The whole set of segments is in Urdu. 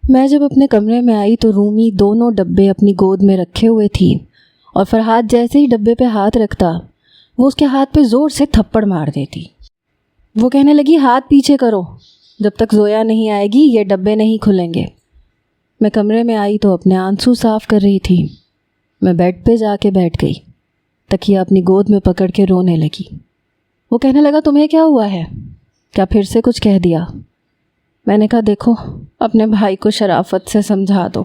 میں جب اپنے کمرے میں آئی تو رومی دونوں ڈبے اپنی گود میں رکھے ہوئے تھی اور فرحات جیسے ہی ڈبے پہ ہاتھ رکھتا وہ اس کے ہاتھ پہ زور سے تھپڑ مار دیتی۔ وہ کہنے لگی ہاتھ پیچھے کرو، جب تک زویا نہیں آئے گی یہ ڈبے نہیں کھلیں گے۔ میں کمرے میں آئی تو اپنے آنسو صاف کر رہی تھی۔ میں بیڈ پہ جا کے بیٹھ گئی، تکیہ اپنی گود میں پکڑ کے رونے لگی۔ وہ کہنے لگا تمہیں کیا ہوا ہے؟ کیا پھر سے کچھ کہہ دیا؟ میں نے کہا دیکھو اپنے بھائی کو شرافت سے سمجھا دو،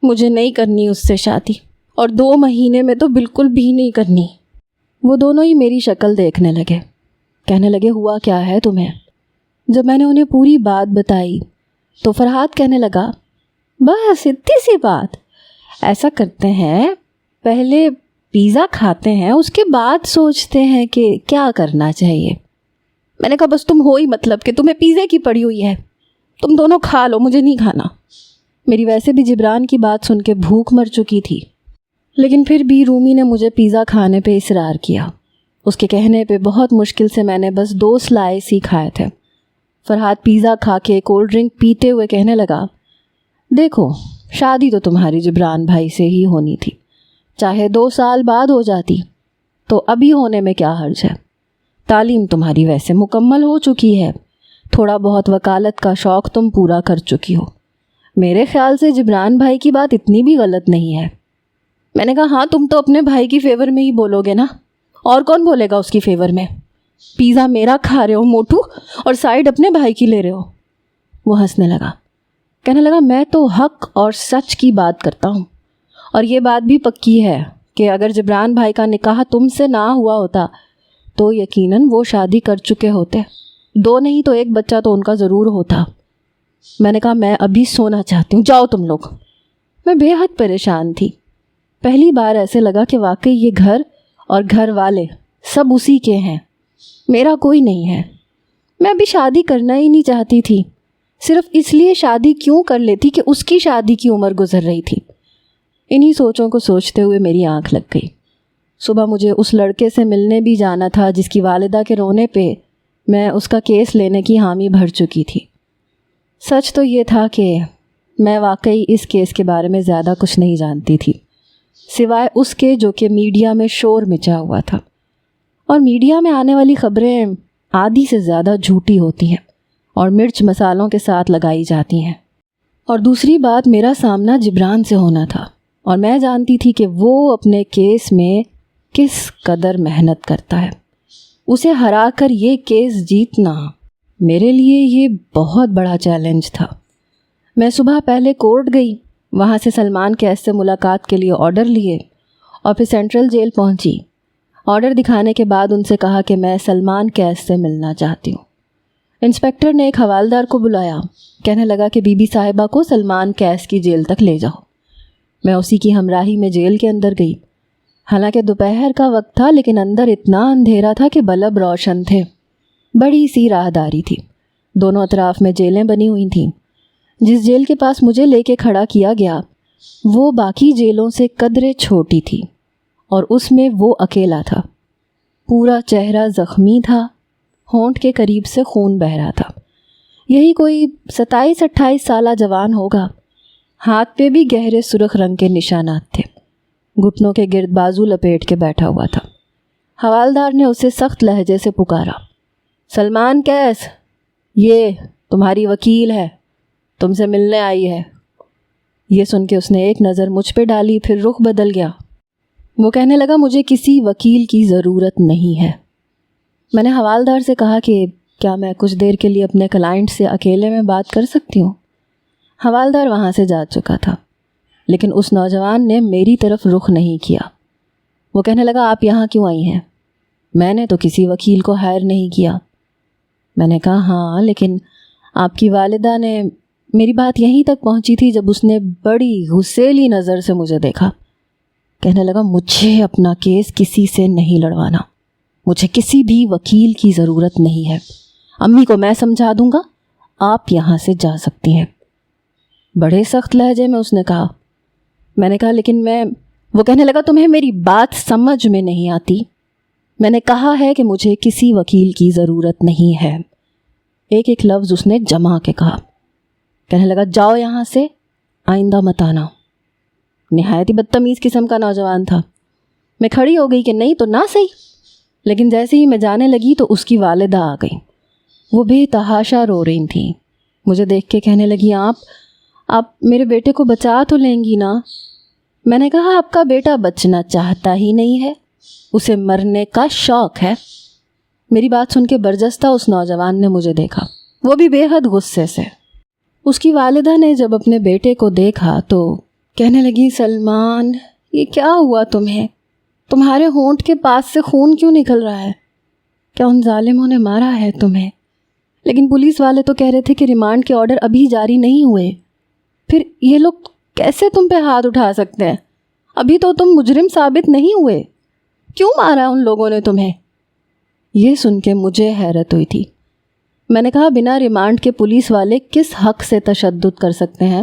مجھے نہیں کرنی اس سے شادی، اور 2 مہینے میں تو بالکل بھی نہیں کرنی۔ وہ دونوں ہی میری شکل دیکھنے لگے، کہنے لگے ہوا کیا ہے تمہیں؟ جب میں نے انہیں پوری بات بتائی تو فرحات کہنے لگا بس اتنی سی بات، ایسا کرتے ہیں پہلے پیزا کھاتے ہیں اس کے بعد سوچتے ہیں کہ کیا کرنا چاہیے۔ میں نے کہا بس تم ہو ہی مطلب کہ تمہیں پیزے کی پڑی ہوئی ہے، تم دونوں کھا لو، مجھے نہیں کھانا۔ میری ویسے بھی جبران کی بات سن کے بھوک مر چکی تھی، لیکن پھر بھی رومی نے مجھے پیزا کھانے پہ اصرار کیا۔ اس کے کہنے پہ بہت مشکل سے میں نے بس 2 سلائس ہی کھائے تھے۔ فرحات پیزا کھا کے کولڈ ڈرنک پیتے ہوئے کہنے لگا دیکھو شادی تو تمہاری جبران بھائی سے ہی ہونی تھی، چاہے 2 سال بعد ہو جاتی تو ابھی ہونے میں کیا حرج ہے؟ تعلیم تمہاری ویسے مکمل ہو چکی ہے، تھوڑا بہت وکالت کا شوق تم پورا کر چکی ہو، میرے خیال سے جبران بھائی کی بات اتنی بھی غلط نہیں ہے۔ میں نے کہا ہاں تم تو اپنے بھائی کی فیور میں ہی بولو گے نا، اور کون بولے گا اس کی فیور میں؟ پیزا میرا کھا رہے ہو موٹو اور سائیڈ اپنے بھائی کی لے رہے ہو۔ وہ ہنسنے لگا، کہنے لگا میں تو حق اور سچ کی بات کرتا ہوں، اور یہ بات بھی پکی ہے کہ اگر جبران بھائی کا نکاح تم سے نہ ہوا ہوتا تو یقیناً وہ شادی کر چکے ہوتے، 2 نہیں تو 1 بچہ تو ان کا ضرور ہوتا۔ میں نے کہا میں ابھی سونا چاہتی ہوں، جاؤ تم لوگ۔ میں بے حد پریشان تھی، پہلی بار ایسے لگا کہ واقعی یہ گھر اور گھر والے سب اسی کے ہیں، میرا کوئی نہیں ہے۔ میں ابھی شادی کرنا ہی نہیں چاہتی تھی، صرف اس لیے شادی کیوں کر لیتی کہ اس کی شادی کی عمر گزر رہی تھی۔ انہی سوچوں کو سوچتے ہوئے میری آنکھ لگ گئی۔ صبح مجھے اس لڑکے سے ملنے بھی جانا تھا جس کی والدہ کے رونے پہ میں اس کا کیس لینے کی حامی بھر چکی تھی۔ سچ تو یہ تھا کہ میں واقعی اس کیس کے بارے میں زیادہ کچھ نہیں جانتی تھی، سوائے اس کے جو کہ میڈیا میں شور مچا ہوا تھا، اور میڈیا میں آنے والی خبریں آدھی سے زیادہ جھوٹی ہوتی ہیں اور مرچ مسالوں کے ساتھ لگائی جاتی ہیں۔ اور دوسری بات، میرا سامنا جبران سے ہونا تھا، اور میں جانتی تھی کہ وہ اپنے کیس میں کس قدر محنت کرتا ہے۔ اسے ہرا کر یہ کیس جیتنا میرے لیے یہ بہت بڑا چیلنج تھا۔ میں صبح پہلے کورٹ گئی، وہاں سے سلمان کیس سے ملاقات کے لیے آرڈر لیے اور پھر سینٹرل جیل پہنچی۔ آرڈر دکھانے کے بعد ان سے کہا کہ میں سلمان کیس سے ملنا چاہتی ہوں۔ انسپکٹر نے ایک حوالدار کو بلایا، کہنے لگا کہ بی بی صاحبہ کو سلمان کیس کی جیل تک لے جاؤ۔ میں اسی کی ہمراہی میں جیل کے اندر گئی۔ حالانکہ دوپہر کا وقت تھا لیکن اندر اتنا اندھیرا تھا کہ بلب روشن تھے۔ بڑی سی راہداری تھی، دونوں اطراف میں جیلیں بنی ہوئی تھیں۔ جس جیل کے پاس مجھے لے کے کھڑا کیا گیا وہ باقی جیلوں سے قدرے چھوٹی تھی، اور اس میں وہ اکیلا تھا۔ پورا چہرہ زخمی تھا، ہونٹ کے قریب سے خون بہہ رہا تھا۔ یہی کوئی 27-28 سالہ جوان ہوگا، ہاتھ پہ بھی گہرے سرخ رنگ کے نشانات تھے، گھٹنوں کے گرد بازو لپیٹ کے بیٹھا ہوا تھا۔ حوالدار نے اسے سخت لہجے سے پکارا، سلمان کیس، یہ تمہاری وکیل ہے، تم سے ملنے آئی ہے۔ یہ سن کے اس نے ایک نظر مجھ پہ ڈالی، پھر رخ بدل گیا۔ وہ کہنے لگا مجھے کسی وکیل کی ضرورت نہیں ہے۔ میں نے حوالدار سے کہا کہ کیا میں کچھ دیر کے لیے اپنے کلائنٹ سے اکیلے میں بات کر سکتی ہوں؟ حوالدار وہاں سے جا چکا تھا، لیکن اس نوجوان نے میری طرف رخ نہیں کیا۔ وہ کہنے لگا آپ یہاں کیوں آئی ہیں؟ میں نے تو کسی وکیل کو ہائر نہیں کیا۔ میں نے کہا ہاں لیکن آپ کی والدہ نے، میری بات یہیں تک پہنچی تھی جب اس نے بڑی غصیلی نظر سے مجھے دیکھا۔ کہنے لگا مجھے اپنا کیس کسی سے نہیں لڑوانا، مجھے کسی بھی وکیل کی ضرورت نہیں ہے، امی کو میں سمجھا دوں گا، آپ یہاں سے جا سکتی ہیں۔ بڑے سخت لہجے میں اس نے کہا۔ میں نے کہا لیکن میں، وہ کہنے لگا تمہیں میری بات سمجھ میں نہیں آتی، میں نے کہا ہے کہ مجھے کسی وکیل کی ضرورت نہیں ہے۔ ایک ایک لفظ اس نے جما کے کہا۔ کہنے لگا جاؤ یہاں سے، آئندہ مت آنا۔ نہایت ہی بدتمیز قسم کا نوجوان تھا۔ میں کھڑی ہو گئی کہ نہیں تو نہ صحیح، لیکن جیسے ہی میں جانے لگی تو اس کی والدہ آ گئی۔ وہ بے تحاشا رو رہی تھیں۔ مجھے دیکھ کے کہنے لگی آپ میرے بیٹے کو بچا تو لیں گی نا؟ میں نے کہا آپ کا بیٹا بچنا چاہتا ہی نہیں ہے، اسے مرنے کا شوق ہے۔ میری بات سن کے برجستہ اس نوجوان نے مجھے دیکھا، وہ بھی بے حد غصے سے۔ اس کی والدہ نے جب اپنے بیٹے کو دیکھا تو کہنے لگی سلمان یہ کیا ہوا تمہیں؟ تمہارے ہونٹ کے پاس سے خون کیوں نکل رہا ہے؟ کیا ان ظالموں نے مارا ہے تمہیں؟ لیکن پولیس والے تو کہہ رہے تھے کہ ریمانڈ کے آرڈر ابھی جاری نہیں ہوئے، پھر یہ لوگ کیسے تم پہ ہاتھ اٹھا سکتے ہیں؟ ابھی تو تم مجرم ثابت نہیں ہوئے، کیوں مارا ان لوگوں نے تمہیں؟ یہ سن کے مجھے حیرت ہوئی تھی۔ میں نے کہا بنا ریمانڈ کے پولیس والے کس حق سے تشدد کر سکتے ہیں؟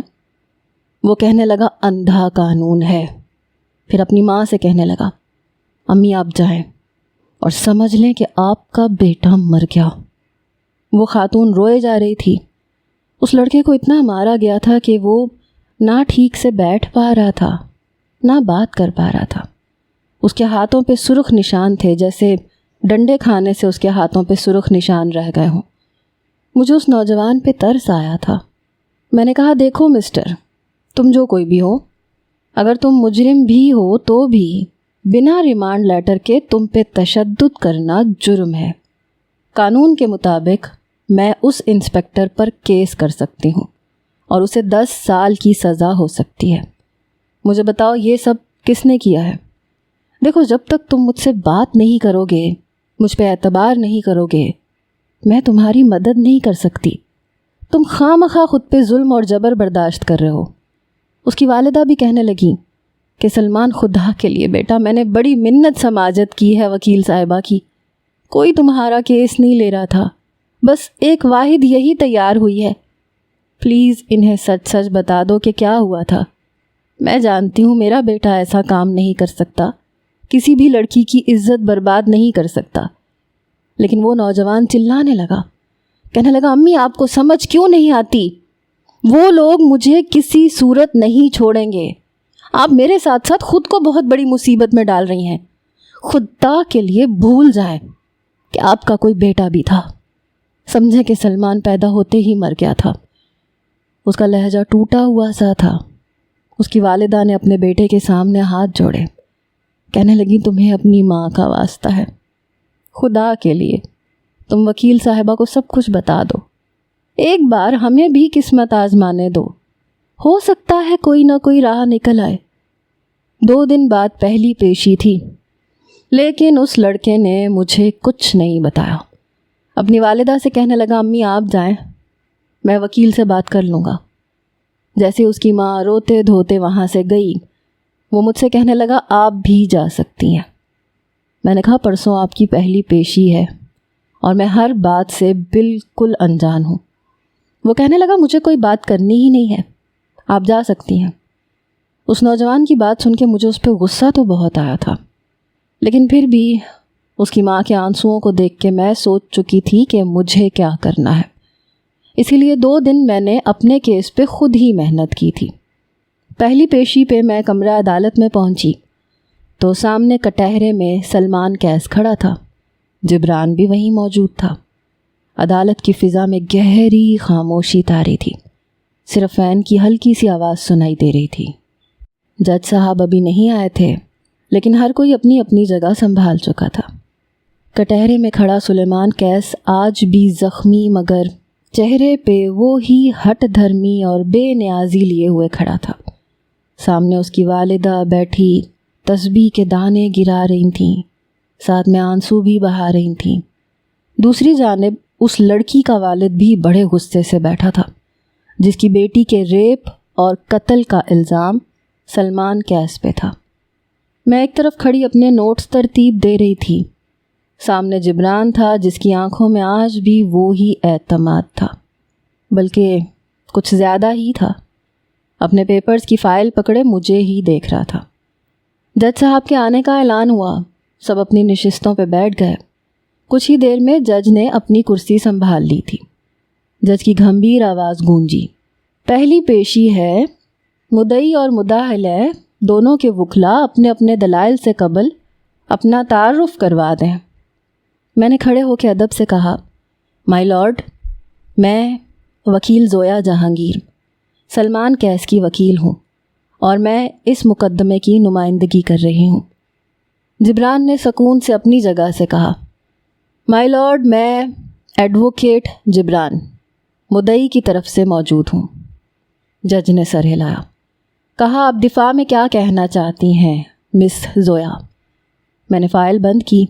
وہ کہنے لگا اندھا قانون ہے۔ پھر اپنی ماں سے کہنے لگا امی آپ جائیں اور سمجھ لیں کہ آپ کا بیٹا مر گیا۔ وہ خاتون روئے جا رہی تھی۔ اس لڑکے کو اتنا مارا گیا تھا کہ وہ نہ ٹھیک سے بیٹھ پا رہا تھا نہ بات کر پا رہا تھا۔ اس کے ہاتھوں پہ سرخ نشان تھے، جیسے ڈنڈے کھانے سے اس کے ہاتھوں پہ سرخ نشان رہ گئے ہوں۔ مجھے اس نوجوان پہ ترس آیا تھا۔ میں نے کہا دیکھو مسٹر، تم جو کوئی بھی ہو، اگر تم مجرم بھی ہو تو بھی بنا ریمانڈ لیٹر کے تم پہ تشدد کرنا جرم ہے۔ قانون کے مطابق میں اس انسپکٹر پر کیس کر سکتی ہوں اور اسے 10 سال کی سزا ہو سکتی ہے۔ مجھے بتاؤ یہ سب کس نے کیا ہے؟ دیکھو جب تک تم مجھ سے بات نہیں کرو گے، مجھ پہ اعتبار نہیں کرو گے، میں تمہاری مدد نہیں کر سکتی۔ تم خواہ مخواہ خود پہ ظلم اور جبر برداشت کر رہے ہو۔ اس کی والدہ بھی کہنے لگیں کہ سلمان خدا کے لیے بیٹا، میں نے بڑی منت سماجت کی ہے وکیل صاحبہ کی، کوئی تمہارا کیس نہیں لے رہا تھا، بس ایک واحد یہی تیار ہوئی ہے، پلیز انہیں سچ سچ بتا دو کہ کیا ہوا تھا۔ میں جانتی ہوں میرا بیٹا ایسا کام نہیں کر سکتا، کسی بھی لڑکی کی عزت برباد نہیں کر سکتا۔ لیکن وہ نوجوان چلانے لگا، کہنے لگا امی آپ کو سمجھ کیوں نہیں آتی؟ وہ لوگ مجھے کسی صورت نہیں چھوڑیں گے، آپ میرے ساتھ ساتھ خود کو بہت بڑی مصیبت میں ڈال رہی ہیں۔ خدا کے لیے بھول جائیں کہ آپ کا کوئی بیٹا بھی تھا، سمجھے کہ سلمان پیدا ہوتے ہی مر گیا تھا۔ اس کا لہجہ ٹوٹا ہوا سا تھا۔ اس کی والدہ نے اپنے بیٹے کے سامنے ہاتھ جوڑے، کہنے لگی تمہیں اپنی ماں کا واسطہ ہے، خدا کے لیے تم وکیل صاحبہ کو سب کچھ بتا دو، ایک بار ہمیں بھی قسمت آزمانے دو، ہو سکتا ہے کوئی نہ کوئی راہ نکل آئے۔ 2 دن بعد پہلی پیشی تھی، لیکن اس لڑکے نے مجھے کچھ نہیں بتایا۔ اپنی والدہ سے کہنے لگا امی آپ جائیں، میں وکیل سے بات کر لوں گا۔ جیسے اس کی ماں روتے دھوتے وہاں سے گئی، وہ مجھ سے کہنے لگا آپ بھی جا سکتی ہیں۔ میں نے کہا پرسوں آپ کی پہلی پیشی ہے اور میں ہر بات سے بالکل انجان ہوں۔ وہ کہنے لگا مجھے کوئی بات کرنی ہی نہیں ہے، آپ جا سکتی ہیں۔ اس نوجوان کی بات سن کے مجھے اس پہ غصہ تو بہت آیا تھا، لیکن پھر بھی اس کی ماں کے آنسوؤں کو دیکھ کے میں سوچ چکی تھی کہ مجھے کیا کرنا ہے۔ اسی لیے 2 دن میں نے اپنے کیس پہ خود ہی محنت کی تھی۔ پہلی پیشی پہ میں کمرہ عدالت میں پہنچی تو سامنے کٹہرے میں سلمان قیس کھڑا تھا، جبران بھی وہیں موجود تھا۔ عدالت کی فضا میں گہری خاموشی طاری تھی، صرف فین کی ہلکی سی آواز سنائی دے رہی تھی۔ جج صاحب ابھی نہیں آئے تھے، لیکن ہر کوئی اپنی اپنی جگہ سنبھال چکا تھا۔ کٹہرے میں کھڑا سلیمان قیس آج بھی زخمی مگر چہرے پہ وہی ہٹ دھرمی اور بے نیازی لیے ہوئے کھڑا تھا۔ سامنے اس کی والدہ بیٹھی تسبیح کے دانے گرا رہی تھیں، ساتھ میں آنسو بھی بہا رہی تھیں۔ دوسری جانب اس لڑکی کا والد بھی بڑے غصے سے بیٹھا تھا، جس کی بیٹی کے ریپ اور قتل کا الزام سلمان قیس پہ تھا۔ میں ایک طرف کھڑی اپنے نوٹس ترتیب دے رہی تھی، سامنے جبران تھا جس کی آنکھوں میں آج بھی وہی اعتماد تھا، بلکہ کچھ زیادہ ہی تھا۔ اپنے پیپرز کی فائل پکڑے مجھے ہی دیکھ رہا تھا۔ جج صاحب کے آنے کا اعلان ہوا، سب اپنی نشستوں پہ بیٹھ گئے۔ کچھ ہی دیر میں جج نے اپنی کرسی سنبھال لی تھی۔ جج کی گھمبیر آواز گونجی، پہلی پیشی ہے مدعی اور مدعا علیہ دونوں کے وکلاء اپنے اپنے دلائل سے قبل اپنا تعارف کروا دیں۔ میں نے کھڑے ہو کے ادب سے کہا، مائی لارڈ، میں وکیل زویا جہانگیر سلمان کیس کی وکیل ہوں اور میں اس مقدمے کی نمائندگی کر رہی ہوں۔ جبران نے سکون سے اپنی جگہ سے کہا، مائی لارڈ، میں ایڈوکیٹ جبران مدعی کی طرف سے موجود ہوں۔ جج نے سر ہلایا، کہا، آپ دفاع میں کیا کہنا چاہتی ہیں مس زویا؟ میں نے فائل بند کی،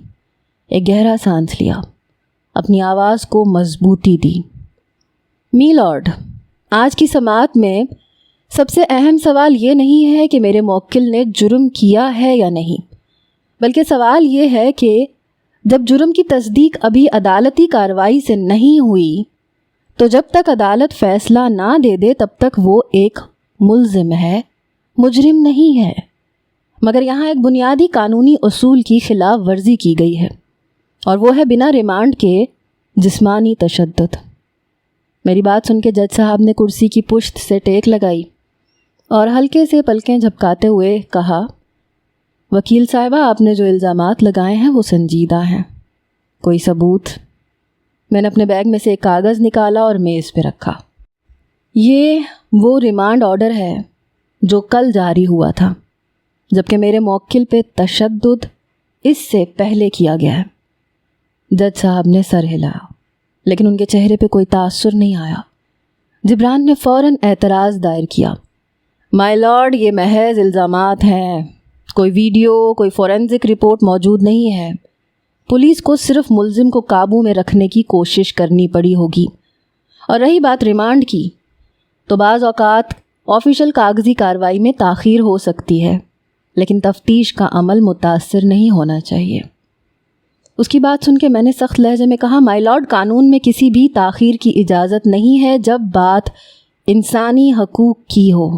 ایک گہرا سانس لیا، اپنی آواز کو مضبوطی دی۔ می لارڈ، آج کی سماعت میں سب سے اہم سوال یہ نہیں ہے کہ میرے موکل نے جرم کیا ہے یا نہیں، بلکہ سوال یہ ہے کہ جب جرم کی تصدیق ابھی عدالتی کارروائی سے نہیں ہوئی تو جب تک عدالت فیصلہ نہ دے دے تب تک وہ ایک ملزم ہے، مجرم نہیں ہے۔ مگر یہاں ایک بنیادی قانونی اصول کی خلاف ورزی کی گئی ہے، اور وہ ہے بنا ریمانڈ کے جسمانی تشدد۔ میری بات سن کے جج صاحب نے کرسی کی پشت سے ٹیک لگائی اور ہلکے سے پلکیں جھپکاتے ہوئے کہا، وکیل صاحبہ، آپ نے جو الزامات لگائے ہیں وہ سنجیدہ ہیں۔ کوئی ثبوت؟ میں نے اپنے بیگ میں سے ایک کاغذ نکالا اور میز پہ رکھا۔ یہ وہ ریمانڈ آرڈر ہے جو کل جاری ہوا تھا، جبکہ میرے موکل پہ تشدد اس سے پہلے کیا گیا ہے۔ جج صاحب نے سر ہلایا، لیکن ان کے چہرے پہ کوئی تاثر نہیں آیا۔ جبران نے فوراً اعتراض دائر کیا، مائی لارڈ، یہ محض الزامات ہیں، کوئی ویڈیو، کوئی فورینزک رپورٹ موجود نہیں ہے۔ پولیس کو صرف ملزم کو قابو میں رکھنے کی کوشش کرنی پڑی ہوگی، اور رہی بات ریمانڈ کی تو بعض اوقات آفیشل کاغذی کارروائی میں تاخیر ہو سکتی ہے، لیکن تفتیش کا عمل متاثر نہیں ہونا چاہیے۔ اس کی بات سن کے میں نے سخت لہجے میں کہا، مائی لارڈ، قانون میں کسی بھی تاخیر کی اجازت نہیں ہے جب بات انسانی حقوق کی ہو۔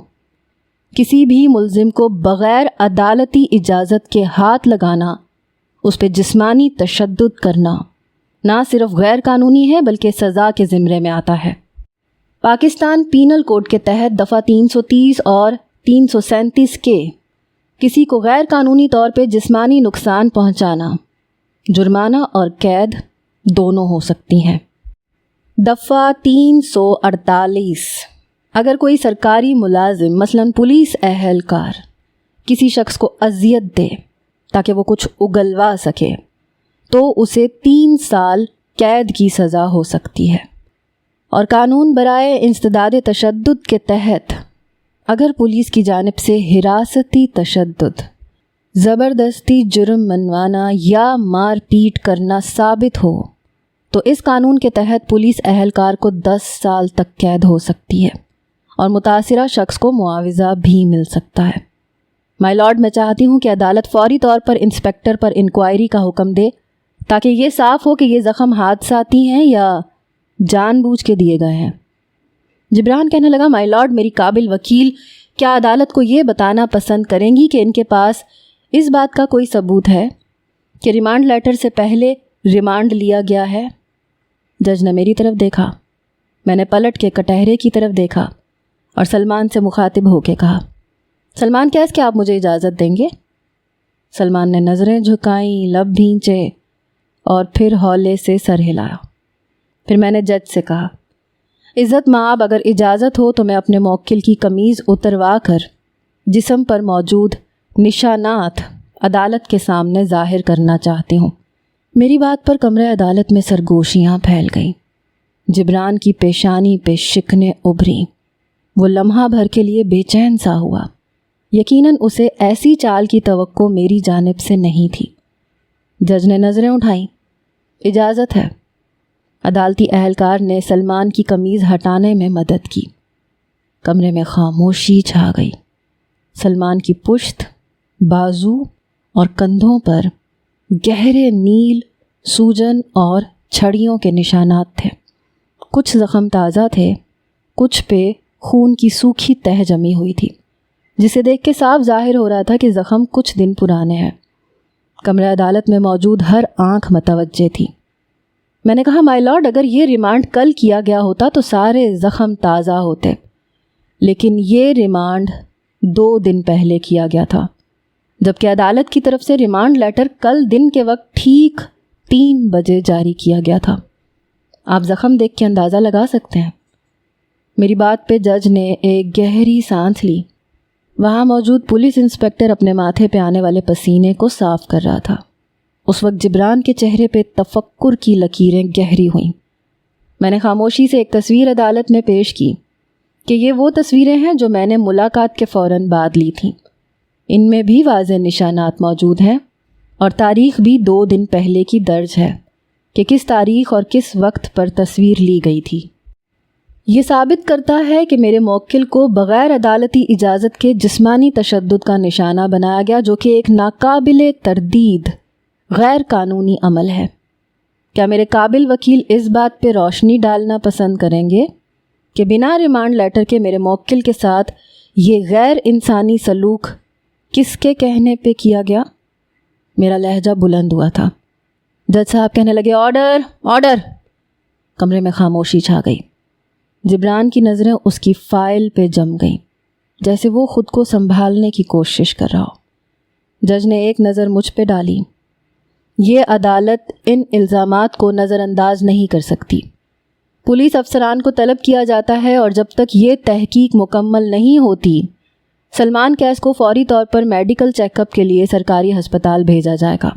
کسی بھی ملزم کو بغیر عدالتی اجازت کے ہاتھ لگانا، اس پہ جسمانی تشدد کرنا نہ صرف غیر قانونی ہے بلکہ سزا کے زمرے میں آتا ہے۔ پاکستان پینل کوڈ کے تحت دفعہ 330 اور 337 کے کسی کو غیر قانونی طور پہ جسمانی نقصان پہنچانا جرمانہ اور قید دونوں ہو سکتی ہیں۔ دفعہ 348، اگر کوئی سرکاری ملازم مثلاً پولیس اہلکار کسی شخص کو اذیت دے تاکہ وہ کچھ اگلوا سکے تو اسے 3 سال قید کی سزا ہو سکتی ہے۔ اور قانون برائے انسداد تشدد کے تحت اگر پولیس کی جانب سے حراستی تشدد، زبردستی جرم منوانا یا مار پیٹ کرنا ثابت ہو تو اس قانون کے تحت پولیس اہلکار کو 10 سال تک قید ہو سکتی ہے اور متاثرہ شخص کو معاوضہ بھی مل سکتا ہے۔ مائی لارڈ، میں چاہتی ہوں کہ عدالت فوری طور پر انسپکٹر پر انکوائری کا حکم دے تاکہ یہ صاف ہو کہ یہ زخم حادثاتی ہیں یا جان بوجھ کے دیے گئے ہیں۔ جبران کہنے لگا، مائی لارڈ، میری قابل وکیل کیا عدالت کو یہ بتانا پسند کریں گی کہ ان کے پاس اس بات کا کوئی ثبوت ہے کہ ریمانڈ لیٹر سے پہلے ریمانڈ لیا گیا ہے؟ جج نے میری طرف دیکھا، میں نے پلٹ کے کٹہرے کی طرف دیکھا اور سلمان سے مخاطب ہو کے کہا، سلمان، کیس کہ آپ مجھے اجازت دیں گے؟ سلمان نے نظریں جھکائیں، لب بھینچے اور پھر ہولے سے سر ہلایا۔ پھر میں نے جج سے کہا، عزت مآب، اگر اجازت ہو تو میں اپنے موکل کی قمیض اتروا کر جسم پر موجود نشانات عدالت کے سامنے ظاہر کرنا چاہتی ہوں۔ میری بات پر کمرے عدالت میں سرگوشیاں پھیل گئیں۔ جبران کی پیشانی پہ شکنیں ابھریں۔ وہ لمحہ بھر کے لیے بے چین سا ہوا۔ یقیناً اسے ایسی چال کی توقع میری جانب سے نہیں تھی۔ جج نے نظریں اٹھائیں۔ اجازت ہے۔ عدالتی اہلکار نے سلمان کی قمیض ہٹانے میں مدد کی۔ کمرے میں خاموشی چھا گئی۔ سلمان کی پشت، بازو اور کندھوں پر گہرے نیل، سوجن اور چھڑیوں کے نشانات تھے۔ کچھ زخم تازہ تھے، کچھ پہ خون کی سوکھی تہہ جمی ہوئی تھی، جسے دیکھ کے صاف ظاہر ہو رہا تھا کہ زخم کچھ دن پرانے ہیں۔ کمرہ عدالت میں موجود ہر آنکھ متوجہ تھی۔ میں نے کہا، مائی لارڈ، اگر یہ ریمانڈ کل کیا گیا ہوتا تو سارے زخم تازہ ہوتے، لیکن یہ ریمانڈ 2 دن پہلے کیا گیا تھا، جبکہ عدالت کی طرف سے ریمانڈ لیٹر کل دن کے وقت ٹھیک 3 بجے جاری کیا گیا تھا۔ آپ زخم دیکھ کے اندازہ لگا سکتے ہیں۔ میری بات پہ جج نے ایک گہری سانس لی۔ وہاں موجود پولیس انسپکٹر اپنے ماتھے پہ آنے والے پسینے کو صاف کر رہا تھا۔ اس وقت جبران کے چہرے پہ تفکر کی لکیریں گہری ہوئیں۔ میں نے خاموشی سے ایک تصویر عدالت میں پیش کی کہ یہ وہ تصویریں ہیں جو میں نے ملاقات کے فوراً بعد لی تھیں۔ ان میں بھی واضح نشانات موجود ہیں اور تاریخ بھی 2 دن پہلے کی درج ہے کہ کس تاریخ اور کس وقت پر تصویر لی گئی تھی۔ یہ ثابت کرتا ہے کہ میرے موکل کو بغیر عدالتی اجازت کے جسمانی تشدد کا نشانہ بنایا گیا، جو کہ ایک ناقابل تردید غیر قانونی عمل ہے۔ کیا میرے قابل وکیل اس بات پہ روشنی ڈالنا پسند کریں گے کہ بنا ریمانڈ لیٹر کے میرے موکل کے ساتھ یہ غیر انسانی سلوک کس کے کہنے پہ کیا گیا؟ میرا لہجہ بلند ہوا تھا۔ جج صاحب کہنے لگے، آرڈر آرڈر۔ کمرے میں خاموشی چھا گئی۔ جبران کی نظریں اس کی فائل پہ جم گئیں، جیسے وہ خود کو سنبھالنے کی کوشش کر رہا ہو۔ جج نے ایک نظر مجھ پہ ڈالی۔ یہ عدالت ان الزامات کو نظر انداز نہیں کر سکتی۔ پولیس افسران کو طلب کیا جاتا ہے اور جب تک یہ تحقیق مکمل نہیں ہوتی، سلمان کیس کو فوری طور پر میڈیکل چیک اپ کے لیے سرکاری ہسپتال بھیجا جائے گا۔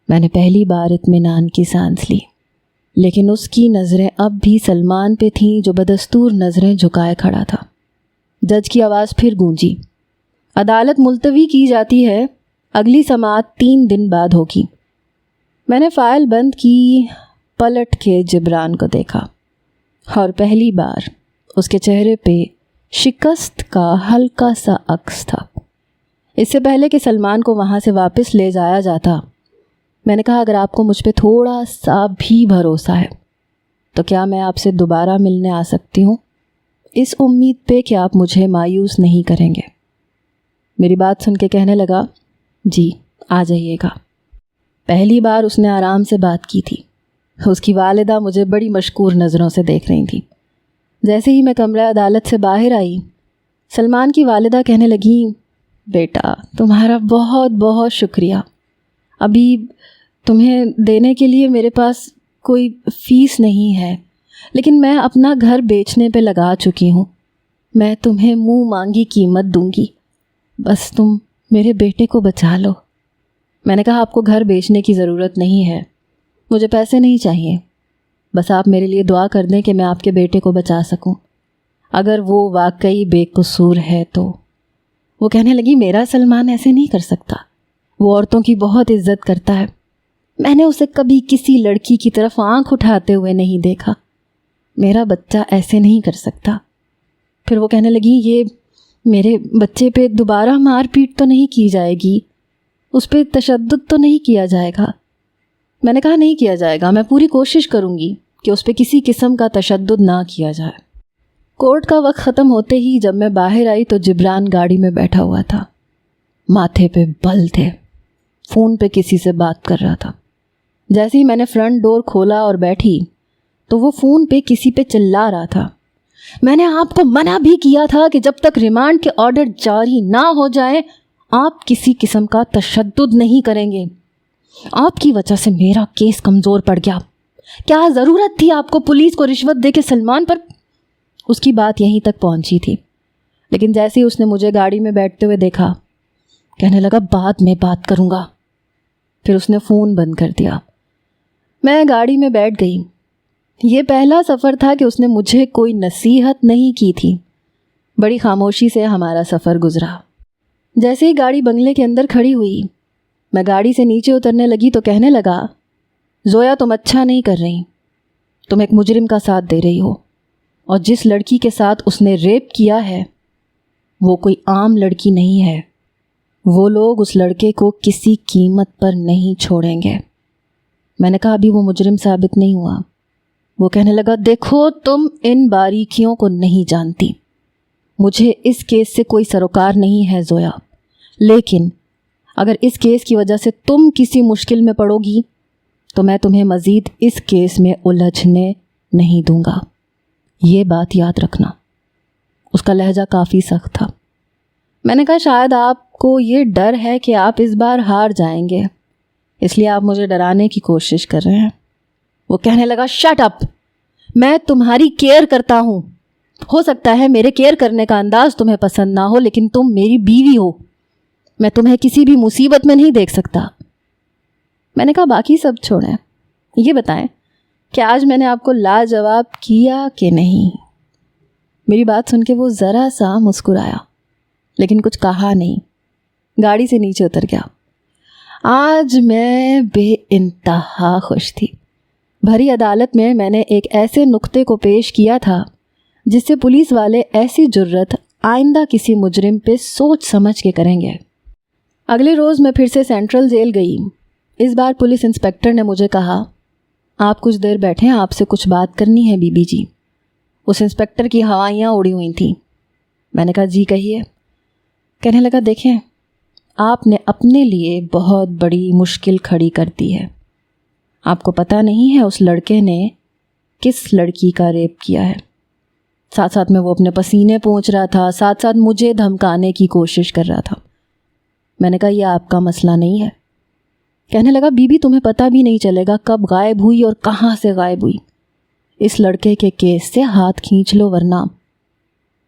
میں نے پہلی بار اطمینان کی سانس لی، لیکن اس کی نظریں اب بھی سلمان پہ تھیں، جو بدستور نظریں جھکائے کھڑا تھا۔ جج کی آواز پھر گونجی، عدالت ملتوی کی جاتی ہے، اگلی سماعت 3 دن بعد ہوگی۔ میں نے فائل بند کی، پلٹ کے جبران کو دیکھا اور پہلی بار اس کے چہرے پہ شکست کا ہلکا سا عکس تھا۔ اس سے پہلے کہ سلمان کو وہاں سے واپس لے جایا جاتا، میں نے کہا، اگر آپ کو مجھ پہ تھوڑا سا بھی بھروسہ ہے تو کیا میں آپ سے دوبارہ ملنے آ سکتی ہوں، اس امید پہ کہ آپ مجھے مایوس نہیں کریں گے۔ میری بات سن کے کہنے لگا، جی آ جائیے گا۔ پہلی بار اس نے آرام سے بات کی تھی۔ اس کی والدہ مجھے بڑی مشکور نظروں سے دیکھ رہی تھیں۔ جیسے ہی میں کمرہ عدالت سے باہر آئی، سلمان کی والدہ کہنے لگیں، بیٹا تمہارا بہت بہت شکریہ۔ ابھی تمہیں دینے کے لیے میرے پاس کوئی فیس نہیں ہے، لیکن میں اپنا گھر بیچنے پہ لگا چکی ہوں۔ میں تمہیں منہ مانگی قیمت دوں گی، بس تم میرے بیٹے کو بچا لو۔ میں نے کہا، آپ کو گھر بیچنے کی ضرورت نہیں ہے، مجھے پیسے نہیں چاہیے، بس آپ میرے لیے دعا کر دیں کہ میں آپ کے بیٹے کو بچا سکوں، اگر وہ واقعی بے قصور ہے تو۔ وہ کہنے لگی، میرا سلمان ایسے نہیں کر سکتا، وہ عورتوں کی بہت عزت کرتا ہے، میں نے اسے کبھی کسی لڑکی کی طرف آنکھ اٹھاتے ہوئے نہیں دیکھا، میرا بچہ ایسے نہیں کر سکتا۔ پھر وہ کہنے لگی، یہ میرے بچے پہ دوبارہ مار پیٹ تو نہیں کی جائے گی، اس پہ تشدد تو نہیں کیا جائے گا؟ میں نے کہا، نہیں کیا جائے گا، میں پوری کوشش کروں گی کہ اس پہ کسی قسم کا تشدد نہ کیا جائے۔ کورٹ کا وقت ختم ہوتے ہی جب میں باہر آئی تو جبران گاڑی میں بیٹھا ہوا تھا، ماتھے پہ بل تھے، فون پہ کسی سے بات کر رہا تھا۔ جیسے ہی میں نے فرنٹ ڈور کھولا اور بیٹھی تو وہ فون پہ کسی پہ چلا رہا تھا۔ میں نے آپ کو منع بھی کیا تھا کہ جب تک ریمانڈ کے آرڈر جاری نہ ہو جائے آپ کسی قسم کا تشدد نہیں کریں گے۔ آپ کی وجہ سے میرا کیس کمزور پڑ گیا، کیا ضرورت تھی آپ کو پولیس کو رشوت دے کے سلمان پر؟ اس کی بات یہیں تک پہنچی تھی، لیکن جیسے ہی اس نے مجھے گاڑی میں بیٹھتے ہوئے دیکھا، کہنے لگا، بعد میں بات کروں گا۔ پھر اس نے فون بند کر دیا۔ میں گاڑی میں بیٹھ گئی۔ یہ پہلا سفر تھا کہ اس نے مجھے کوئی نصیحت نہیں کی تھی۔ بڑی خاموشی سے ہمارا سفر گزرا۔ جیسے ہی گاڑی بنگلے کے اندر کھڑی ہوئی، میں گاڑی سے نیچے اترنے لگی تو کہنے لگا، زویا تم اچھا نہیں کر رہی، تم ایک مجرم کا ساتھ دے رہی ہو، اور جس لڑکی کے ساتھ اس نے ریپ کیا ہے وہ کوئی عام لڑکی نہیں ہے، وہ لوگ اس لڑکے کو کسی قیمت پر نہیں چھوڑیں گے۔ میں نے کہا، ابھی وہ مجرم ثابت نہیں ہوا۔ وہ کہنے لگا، دیکھو تم ان باریکیوں کو نہیں جانتی، مجھے اس کیس سے کوئی سروکار نہیں ہے زویا، لیکن اگر اس کیس کی وجہ سے تم کسی مشکل میں پڑو گی تو میں تمہیں مزید اس کیس میں الجھنے نہیں دوں گا، یہ بات یاد رکھنا۔ اس کا لہجہ کافی سخت تھا۔ میں نے کہا شاید آپ کو یہ ڈر ہے کہ آپ اس بار ہار جائیں گے، اس لیے آپ مجھے ڈرانے کی کوشش کر رہے ہیں۔ وہ کہنے لگا شٹ اپ، میں تمہاری کیئر کرتا ہوں، ہو سکتا ہے میرے کیئر کرنے کا انداز تمہیں پسند نہ ہو، لیکن تم میری بیوی ہو، میں تمہیں کسی بھی مصیبت میں نہیں دیکھ سکتا۔ میں نے کہا باقی سب چھوڑیں، یہ بتائیں کہ آج میں نے آپ کو لاجواب کیا کہ نہیں؟ میری بات سن کے وہ ذرا سا مسکرایا لیکن کچھ کہا نہیں، گاڑی سے نیچے اتر گیا۔ آج میں بے انتہا خوش تھی۔ بھری عدالت میں نے ایک ایسے نقطے کو پیش کیا تھا جس سے پولیس والے ایسی جرت آئندہ کسی مجرم پہ سوچ سمجھ کے کریں گے۔ اگلے روز میں پھر سے سینٹرل جیل گئی۔ اس بار پولیس انسپکٹر نے مجھے کہا آپ کچھ دیر بیٹھیں، آپ سے کچھ بات کرنی ہے بی بی جی۔ اس انسپکٹر کی ہوائیاں اڑی ہوئی تھیں۔ میں نے کہا جی کہیے۔ کہنے لگا دیکھیں آپ نے اپنے لیے بہت بڑی مشکل کھڑی کر دی ہے۔ آپ کو پتہ نہیں ہے اس لڑکے نے کس لڑکی کا ریپ کیا ہے، ساتھ ساتھ میں وہ اپنے پسینے پونچھ رہا تھا، ساتھ ساتھ مجھے دھمکانے کی کوشش کر رہا تھا۔ میں نے کہا یہ آپ کا مسئلہ نہیں ہے۔ کہنے لگا بی بی تمہیں پتہ بھی نہیں چلے گا کب غائب ہوئی اور کہاں سے غائب ہوئی، اس لڑکے کے کیس سے ہاتھ کھینچ لو ورنہ۔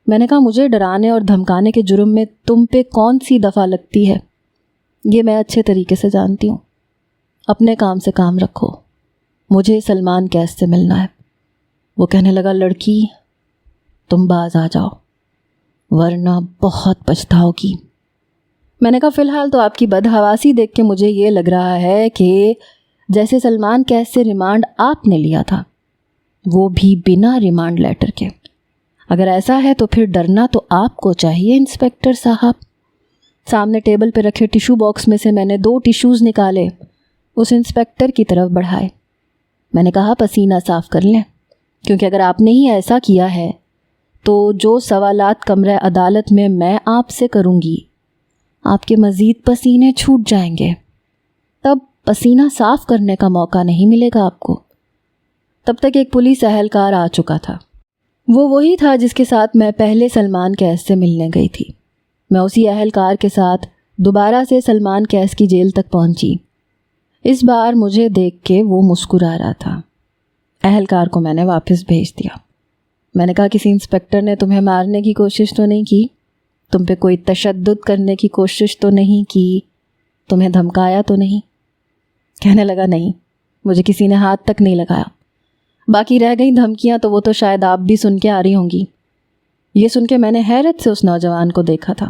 میں نے کہا مجھے ڈرانے اور دھمکانے کے جرم میں تم پہ کون سی دفعہ لگتی ہے، یہ میں اچھے طریقے سے جانتی ہوں۔ اپنے کام سے کام رکھو، مجھے سلمان کیس سے ملنا ہے۔ وہ کہنے لگا لڑکی تم باز آ جاؤ ورنہ بہت پچھتاؤ گی۔ میں نے کہا فی الحال تو آپ کی بدحواسی دیکھ کے مجھے یہ لگ رہا ہے کہ جیسے سلمان کیس سے ریمانڈ آپ نے لیا تھا، وہ بھی بنا ریمانڈ لیٹر کے۔ اگر ایسا ہے تو پھر ڈرنا تو آپ کو چاہیے انسپکٹر صاحب۔ سامنے ٹیبل پہ رکھے ٹیشو باکس میں سے میں نے 2 ٹیشوز نکالے، اس انسپکٹر کی طرف بڑھائے۔ میں نے کہا پسینہ صاف کر لیں، کیونکہ اگر آپ نے ہی ایسا کیا ہے تو جو سوالات کمرہ عدالت میں آپ سے کروں گی آپ کے مزید پسینے چھوٹ جائیں گے، تب پسینہ صاف کرنے کا موقع نہیں ملے گا آپ کو۔ تب تک ایک پولیس اہلکار آ چکا تھا۔ وہ وہی تھا جس کے ساتھ میں پہلے سلمان کیس سے ملنے گئی تھی۔ میں اسی اہلکار کے ساتھ دوبارہ سے سلمان کیس کی جیل تک پہنچی۔ اس بار مجھے دیکھ کے وہ مسکرا رہا تھا۔ اہلکار کو میں نے واپس بھیج دیا۔ میں نے کہا کسی انسپکٹر نے تمہیں مارنے کی کوشش تو نہیں کی، تم پہ کوئی تشدد کرنے کی کوشش تو نہیں کی، تمہیں دھمکایا تو نہیں؟ کہنے لگا نہیں، مجھے کسی نے ہاتھ تک نہیں لگایا۔ باقی رہ گئی دھمکیاں تو وہ تو شاید آپ بھی سن کے آ رہی ہوں گی۔ یہ سن کے میں نے حیرت سے اس نوجوان کو دیکھا تھا،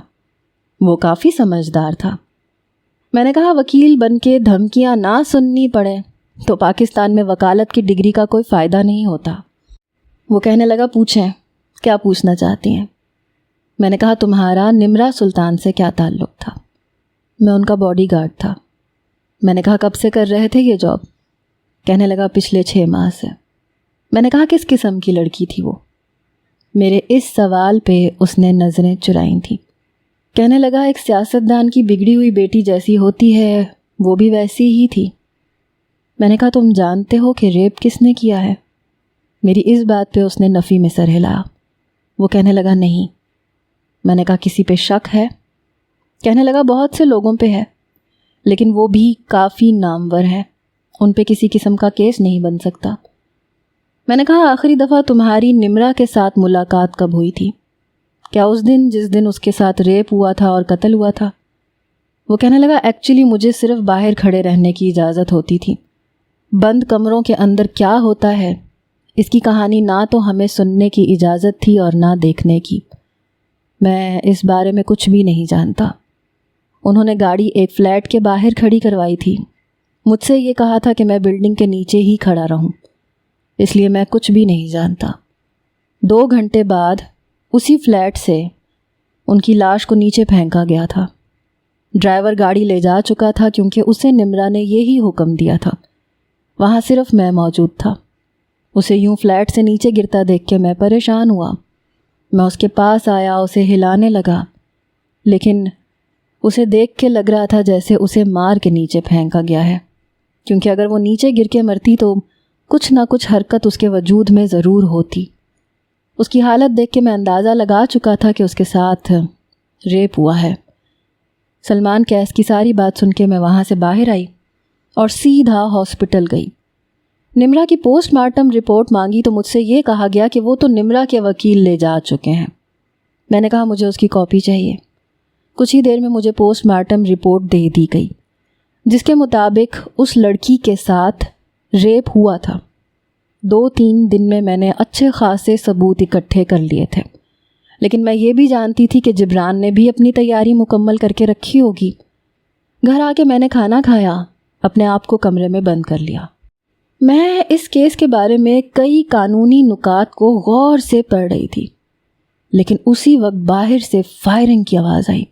وہ کافی سمجھدار تھا۔ میں نے کہا وکیل بن کے دھمکیاں نہ سننی پڑے تو پاکستان میں وکالت کی ڈگری کا کوئی فائدہ نہیں ہوتا۔ وہ کہنے لگا پوچھیں کیا پوچھنا چاہتی ہیں؟ میں نے کہا تمہارا نمرا سلطان سے کیا تعلق تھا؟ میں ان کا باڈی گارڈ تھا۔ میں نے کہا کب سے کر رہے تھے یہ جاب؟ کہنے لگا پچھلے 6 ماہ سے۔ میں نے کہا کس قسم کی لڑکی تھی وہ؟ میرے اس سوال پہ اس نے نظریں چرائیں تھیں۔ کہنے لگا ایک سیاستدان کی بگڑی ہوئی بیٹی جیسی ہوتی ہے وہ بھی ویسی ہی تھی۔ میں نے کہا تم جانتے ہو کہ ریپ کس نے کیا ہے؟ میری اس بات پہ اس نے نفی میں سر ہلایا۔ وہ کہنے لگا نہیں۔ میں نے کہا کسی پہ شک ہے؟ کہنے لگا بہت سے لوگوں پہ ہے، لیکن وہ بھی کافی نامور ہیں، ان پہ کسی قسم کا کیس نہیں بن سکتا۔ میں نے کہا آخری دفعہ تمہاری نمرا کے ساتھ ملاقات کب ہوئی تھی؟ کیا اس دن جس دن اس کے ساتھ ریپ ہوا تھا اور قتل ہوا تھا؟ وہ کہنے لگا ایکچولی مجھے صرف باہر کھڑے رہنے کی اجازت ہوتی تھی، بند کمروں کے اندر کیا ہوتا ہے اس کی کہانی نہ تو ہمیں سننے کی اجازت تھی اور نہ دیکھنے کی۔ میں اس بارے میں کچھ بھی نہیں جانتا۔ انہوں نے گاڑی ایک فلیٹ کے باہر کھڑی کروائی تھی، مجھ سے یہ کہا تھا کہ میں بلڈنگ کے نیچے ہی کھڑا رہوں، اس لیے میں کچھ بھی نہیں جانتا۔ 2 گھنٹے بعد اسی فلیٹ سے ان کی لاش کو نیچے پھینکا گیا تھا۔ ڈرائیور گاڑی لے جا چکا تھا کیونکہ اسے نمرا نے یہی حکم دیا تھا۔ وہاں صرف میں موجود تھا۔ اسے یوں فلیٹ سے نیچے گرتا دیکھ کے میں پریشان ہوا۔ میں اس کے پاس آیا، اسے ہلانے لگا، لیکن اسے دیکھ کے لگ رہا تھا جیسے اسے مار کے نیچے پھینکا گیا ہے، کیونکہ اگر وہ نیچے گر کے مرتی تو کچھ نہ کچھ حرکت اس کے وجود میں ضرور ہوتی۔ اس کی حالت دیکھ کے میں اندازہ لگا چکا تھا کہ اس کے ساتھ ریپ ہوا ہے۔ سلمان کیس کی ساری بات سن کے میں وہاں سے باہر آئی اور سیدھا ہاسپٹل گئی۔ نمرا کی پوسٹ مارٹم رپورٹ مانگی تو مجھ سے یہ کہا گیا کہ وہ تو نمرا کے وکیل لے جا چکے ہیں۔ میں نے کہا مجھے اس کی کاپی چاہیے۔ کچھ ہی دیر میں مجھے پوسٹ مارٹم رپورٹ دے دی گئی، جس کے مطابق اس لڑکی کے ساتھ ریپ ہوا تھا۔ 2-3 دن میں نے اچھے خاصے ثبوت اکٹھے کر لیے تھے، لیکن میں یہ بھی جانتی تھی کہ جبران نے بھی اپنی تیاری مکمل کر کے رکھی ہوگی۔ گھر آ کے میں نے کھانا کھایا، اپنے آپ کو کمرے میں بند کر لیا۔ میں اس کیس کے بارے میں کئی قانونی نکات کو غور سے پڑھ رہی تھی، لیکن اسی وقت باہر سے فائرنگ کی آواز آئی۔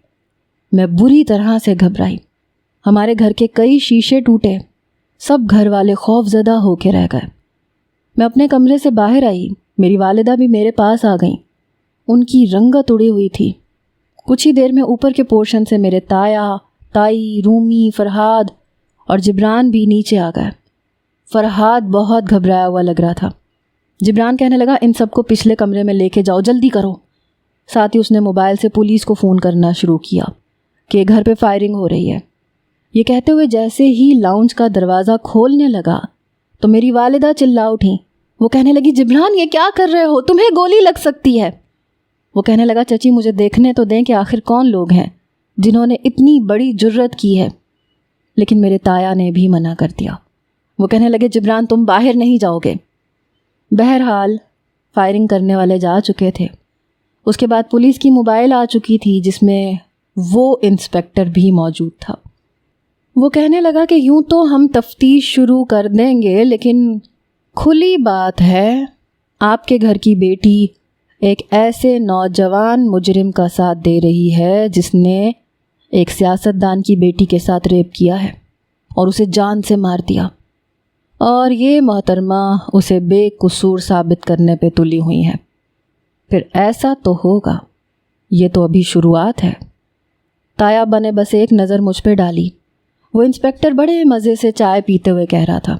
میں بری طرح سے گھبرائی۔ ہمارے گھر کے کئی شیشے ٹوٹے، سب گھر والے خوف زدہ ہو کے رہ گئے۔ میں اپنے کمرے سے باہر آئی، میری والدہ بھی میرے پاس آ گئیں۔ ان کی رنگت اڑی ہوئی تھی۔ کچھ ہی دیر میں اوپر کے پورشن سے میرے تایا، تائی، رومی، فرحاد اور جبران بھی نیچے آ گئے۔ فرحاد بہت گھبرایا ہوا لگ رہا تھا۔ جبران کہنے لگا ان سب کو پچھلے کمرے میں لے کے جاؤ، جلدی کرو۔ ساتھ ہی اس نے موبائل سے پولیس کو فون کرنا شروع کیا کہ گھر پہ فائرنگ ہو رہی ہے۔ یہ کہتے ہوئے جیسے ہی لاؤنج کا دروازہ کھولنے لگا تو میری والدہ چلا اٹھیں۔ وہ کہنے لگی جبران یہ کیا کر رہے ہو، تمہیں گولی لگ سکتی ہے۔ وہ کہنے لگا چچی مجھے دیکھنے تو دیں کہ آخر کون لوگ ہیں جنہوں نے اتنی بڑی جرت کی ہے، لیکن میرے تایا نے بھی منع کر دیا۔ وہ کہنے لگے جبران تم باہر نہیں جاؤ گے۔ بہرحال فائرنگ کرنے والے جا چکے تھے۔ اس کے بعد پولیس کی موبائل آ چکی تھی جس میں وہ انسپیکٹر بھی موجود تھا۔ وہ کہنے لگا کہ یوں تو ہم تفتیش شروع کر دیں گے، لیکن کھلی بات ہے آپ کے گھر کی بیٹی ایک ایسے نوجوان مجرم کا ساتھ دے رہی ہے جس نے ایک سیاستدان کی بیٹی کے ساتھ ریپ کیا ہے اور اسے جان سے مار دیا، اور یہ محترمہ اسے بے قصور ثابت کرنے پہ تلی ہوئی ہیں۔ پھر ایسا تو ہوگا، یہ تو ابھی شروعات ہے۔ تایا بنے بس ایک نظر مجھ پہ ڈالی۔ وہ انسپیکٹر بڑے مزے سے چائے پیتے ہوئے کہہ رہا تھا۔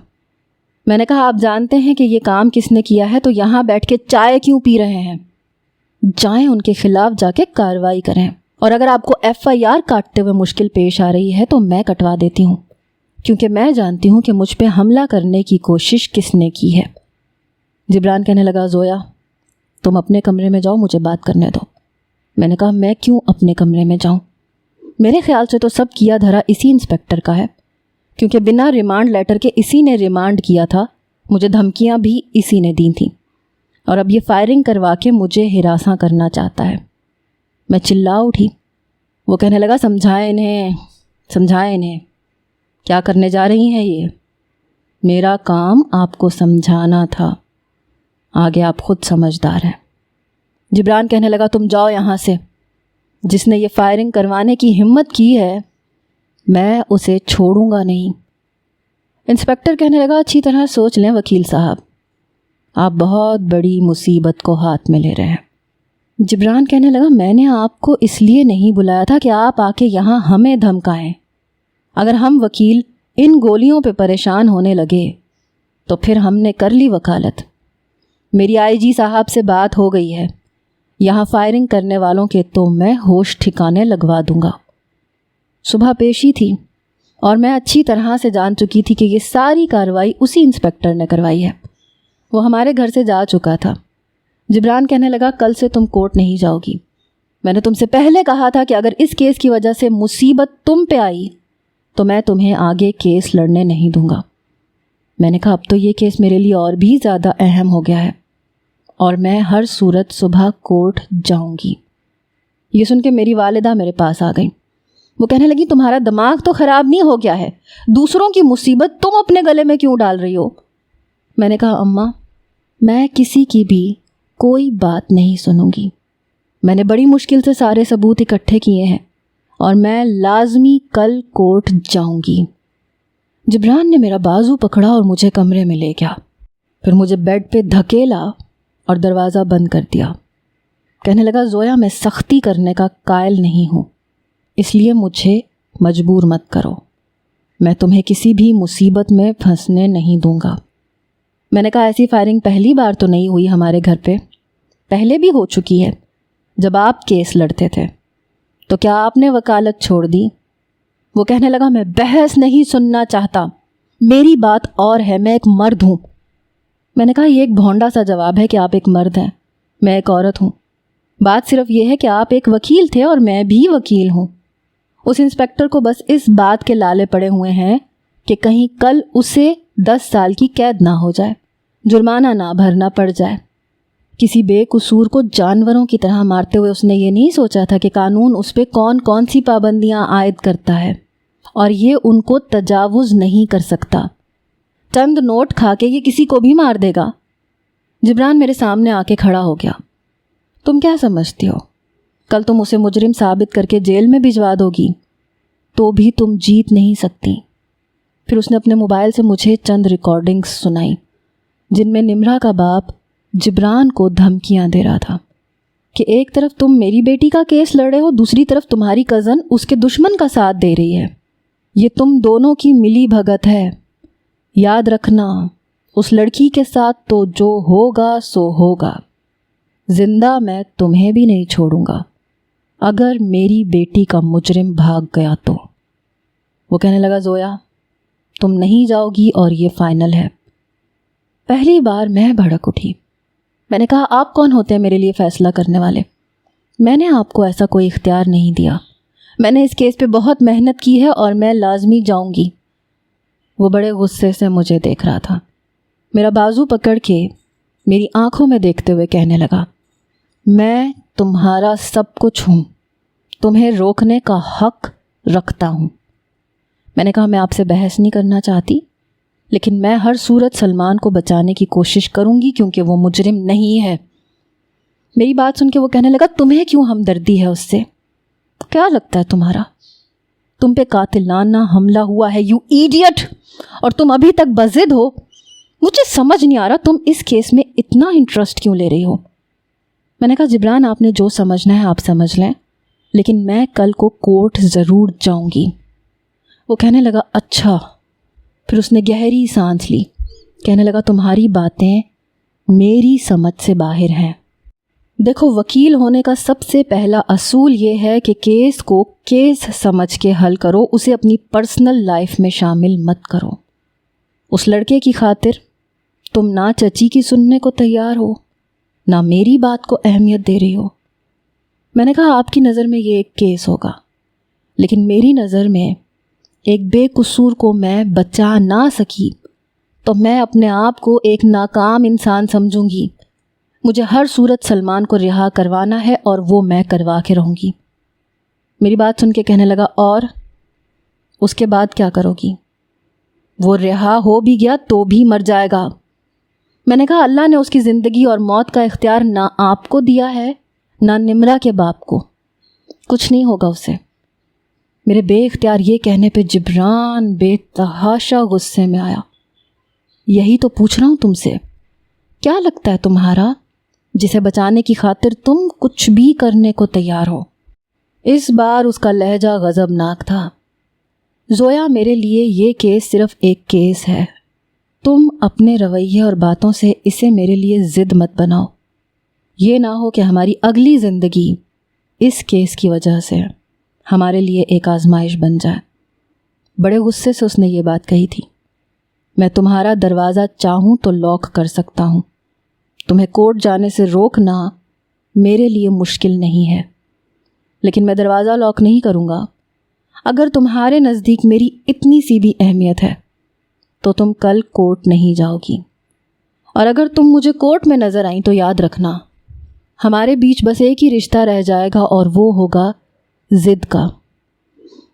میں نے کہا آپ جانتے ہیں کہ یہ کام کس نے کیا ہے تو یہاں بیٹھ کے چائے کیوں پی رہے ہیں؟ جائیں ان کے خلاف جا کے کارروائی کریں، اور اگر آپ کو FIR کاٹتے ہوئے مشکل پیش آ رہی ہے تو میں کٹوا دیتی ہوں، کیونکہ میں جانتی ہوں کہ مجھ پہ حملہ کرنے کی کوشش کس نے کی ہے۔ جبران کہنے لگا زویا تم اپنے کمرے میں جاؤ، مجھے بات کرنے دو۔ میں نے کہا میں کیوں اپنے کمرے میں جاؤں؟ میرے خیال سے تو سب کیا دھرا اسی انسپیکٹر کا ہے، کیونکہ بنا ریمانڈ لیٹر کے اسی نے ریمانڈ کیا تھا، مجھے دھمکیاں بھی اسی نے دی تھیں، اور اب یہ فائرنگ کروا کے مجھے ہراساں کرنا چاہتا ہے۔ میں چلا اٹھی۔ وہ کہنے لگا سمجھائیں انہیں کیا کرنے جا رہی ہیں یہ؟ میرا کام آپ کو سمجھانا تھا، آگے آپ خود سمجھدار ہیں۔ جبران کہنے لگا تم جاؤ یہاں سے، جس نے یہ فائرنگ کروانے کی ہمت کی ہے میں اسے چھوڑوں گا نہیں۔ انسپیکٹر کہنے لگا اچھی طرح سوچ لیں وکیل صاحب، آپ بہت بڑی مصیبت کو ہاتھ میں لے رہے ہیں۔ جبران کہنے لگا میں نے آپ کو اس لیے نہیں بلایا تھا کہ آپ آ کے یہاں ہمیں دھمکائیں۔ اگر ہم وکیل ان گولیوں پہ پریشان ہونے لگے تو پھر ہم نے کر لی وکالت۔ میری IG صاحب سے بات ہو گئی ہے، یہاں فائرنگ کرنے والوں کے تو میں ہوش ٹھکانے لگوا دوں گا۔ صبح پیشی تھی اور میں اچھی طرح سے جان چکی تھی کہ یہ ساری کارروائی اسی انسپیکٹر نے کروائی ہے۔ وہ ہمارے گھر سے جا چکا تھا۔ جبران کہنے لگا کل سے تم کورٹ نہیں جاؤ گی۔ میں نے تم سے پہلے کہا تھا کہ اگر اس کیس کی وجہ سے مصیبت تم پہ آئی تو میں تمہیں آگے کیس لڑنے نہیں دوں گا۔ میں نے کہا اب تو یہ کیس میرے لیے اور بھی زیادہ اہم ہو گیا ہے اور میں ہر صورت صبح کورٹ جاؤں گی۔ یہ سن کے میری والدہ میرے پاس آ گئی۔ وہ کہنے لگی تمہارا دماغ تو خراب نہیں ہو گیا ہے، دوسروں کی مصیبت تم اپنے گلے میں کیوں ڈال رہی ہو؟ میں نے کہا اماں میں کسی کی بھی کوئی بات نہیں سنوں گی، میں نے بڑی مشکل سے سارے ثبوت اکٹھے کیے ہیں اور میں لازمی کل کورٹ جاؤں گی۔ جبران نے میرا بازو پکڑا اور مجھے کمرے میں لے گیا، پھر مجھے بیڈ پہ دھکیلا اور دروازہ بند کر دیا۔ کہنے لگا زویا میں سختی کرنے کا قائل نہیں ہوں، اس لیے مجھے مجبور مت کرو، میں تمہیں کسی بھی مصیبت میں پھنسنے نہیں دوں گا۔ میں نے کہا ایسی فائرنگ پہلی بار تو نہیں ہوئی ہمارے گھر پہ، پہلے بھی ہو چکی ہے جب آپ کیس لڑتے تھے، تو کیا آپ نے وکالت چھوڑ دی؟ وہ کہنے لگا میں بحث نہیں سننا چاہتا، میری بات اور ہے، میں ایک مرد ہوں۔ میں نے کہا یہ ایک بھونڈا سا جواب ہے کہ آپ ایک مرد ہیں، میں ایک عورت ہوں۔ بات صرف یہ ہے کہ آپ ایک وکیل تھے اور میں بھی وکیل ہوں۔ اس انسپیکٹر کو بس اس بات کے لالے پڑے ہوئے ہیں کہ کہیں کل اسے 10 سال کی قید نہ ہو جائے، جرمانہ نہ بھرنا پڑ جائے۔ کسی بے قصور کو جانوروں کی طرح مارتے ہوئے اس نے یہ نہیں سوچا تھا کہ قانون اس پہ کون کون سی پابندیاں عائد کرتا ہے اور یہ ان کو تجاوز نہیں کر سکتا۔ چند نوٹ کھا کے یہ کسی کو بھی مار دے گا۔ جبران میرے سامنے آ کے کھڑا ہو گیا۔ تم کیا سمجھتی ہو؟ کل تم اسے مجرم ثابت کر کے جیل میں بھجوا دو گی تو بھی تم جیت نہیں سکتی۔ پھر اس نے اپنے موبائل سے مجھے چند ریکارڈنگز سنائی جن میں نمرا کا باپ جبران کو دھمکیاں دے رہا تھا کہ ایک طرف تم میری بیٹی کا کیس لڑ رہے ہو، دوسری طرف تمہاری کزن اس کے دشمن کا ساتھ دے رہی ہے۔ یہ تم دونوں کی ملی بھگت ہے۔ یاد رکھنا اس لڑکی کے ساتھ تو جو ہوگا سو ہوگا۔ زندہ میں تمہیں بھی نہیں چھوڑوں گا اگر میری بیٹی کا مجرم بھاگ گیا تو۔ وہ کہنے لگا زویا تم نہیں جاؤ گی اور یہ فائنل ہے۔ پہلی بار میں بھڑک اٹھی۔ میں نے کہا آپ کون ہوتے ہیں میرے لیے فیصلہ کرنے والے؟ میں نے آپ کو ایسا کوئی اختیار نہیں دیا۔ میں نے اس کیس پہ بہت محنت کی ہے اور میں لازمی جاؤں گی۔ وہ بڑے غصے سے مجھے دیکھ رہا تھا۔ میرا بازو پکڑ کے میری آنکھوں میں دیکھتے ہوئے کہنے لگا میں تمہارا سب کچھ ہوں، تمہیں روکنے کا حق رکھتا ہوں۔ میں نے کہا میں آپ سے بحث نہیں کرنا چاہتی، لیکن میں ہر صورت سلمان کو بچانے کی کوشش کروں گی کیونکہ وہ مجرم نہیں ہے۔ میری بات سن کے وہ کہنے لگا تمہیں کیوں ہمدردی ہے اس سے؟ کیا لگتا ہے تمہارا تم پہ قاتلانہ حملہ ہوا ہے؟ You idiot! اور تم ابھی تک بضد ہو۔ مجھے سمجھ نہیں آ رہا تم اس کیس میں اتنا انٹرسٹ کیوں لے رہی ہو۔ میں نے کہا جبران آپ نے جو سمجھنا ہے آپ سمجھ لیں، لیکن میں کل کو کورٹ ضرور جاؤں گی۔ وہ کہنے لگا اچھا۔ پھر اس نے گہری سانس لی، کہنے لگا تمہاری باتیں میری سمجھ سے باہر ہیں۔ دیکھو وکیل ہونے کا سب سے پہلا اصول یہ ہے کہ کیس کو کیس سمجھ کے حل کرو، اسے اپنی پرسنل لائف میں شامل مت کرو۔ اس لڑکے کی خاطر تم نہ چچی کی سننے کو تیار ہو، نہ میری بات کو اہمیت دے رہی ہو۔ میں نے کہا آپ کی نظر میں یہ ایک کیس ہوگا، لیکن میری نظر میں ایک بے قصور کو میں بچا نہ سکی تو میں اپنے آپ کو ایک ناکام انسان سمجھوں گی۔ مجھے ہر صورت سلمان کو رہا کروانا ہے اور وہ میں کروا کے رہوں گی۔ میری بات سن کے کہنے لگا اور اس کے بعد کیا کرو گی؟ وہ رہا ہو بھی گیا تو بھی مر جائے گا۔ میں نے کہا اللہ نے اس کی زندگی اور موت کا اختیار نہ آپ کو دیا ہے نہ نمرا کے باپ کو، کچھ نہیں ہوگا اسے۔ میرے بے اختیار یہ کہنے پہ جبران بے تحاشا غصے میں آیا۔ یہی تو پوچھ رہا ہوں تم سے، کیا لگتا ہے تمہارا جسے بچانے کی خاطر تم کچھ بھی کرنے کو تیار ہو؟ اس بار اس کا لہجہ غضبناک تھا۔ زویا میرے لیے یہ کیس صرف ایک کیس ہے، تم اپنے رویے اور باتوں سے اسے میرے لیے ضد مت بناؤ۔ یہ نہ ہو کہ ہماری اگلی زندگی اس کیس کی وجہ سے ہمارے لیے ایک آزمائش بن جائے۔ بڑے غصے سے اس نے یہ بات کہی تھی۔ میں تمہارا دروازہ چاہوں تو لاک کر سکتا ہوں، تمہیں کورٹ جانے سے روکنا میرے لیے مشکل نہیں ہے، لیکن میں دروازہ لاک نہیں کروں گا۔ اگر تمہارے نزدیک میری اتنی سی بھی اہمیت ہے تو تم کل کورٹ نہیں جاؤ گی، اور اگر تم مجھے کورٹ میں نظر آئیں تو یاد رکھنا ہمارے بیچ بس ایک ہی رشتہ رہ جائے گا اور وہ ہوگا ضد کا۔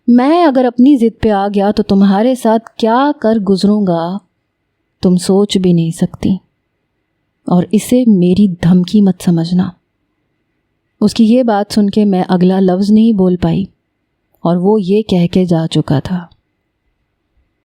میں اگر اپنی ضد پہ آ گیا تو تمہارے ساتھ کیا کر گزروں گا تم سوچ بھی نہیں سکتی، اور اسے میری دھمکی مت سمجھنا۔ اس کی یہ بات سن کے میں اگلا لفظ نہیں بول پائی اور وہ یہ کہہ کے جا چکا تھا۔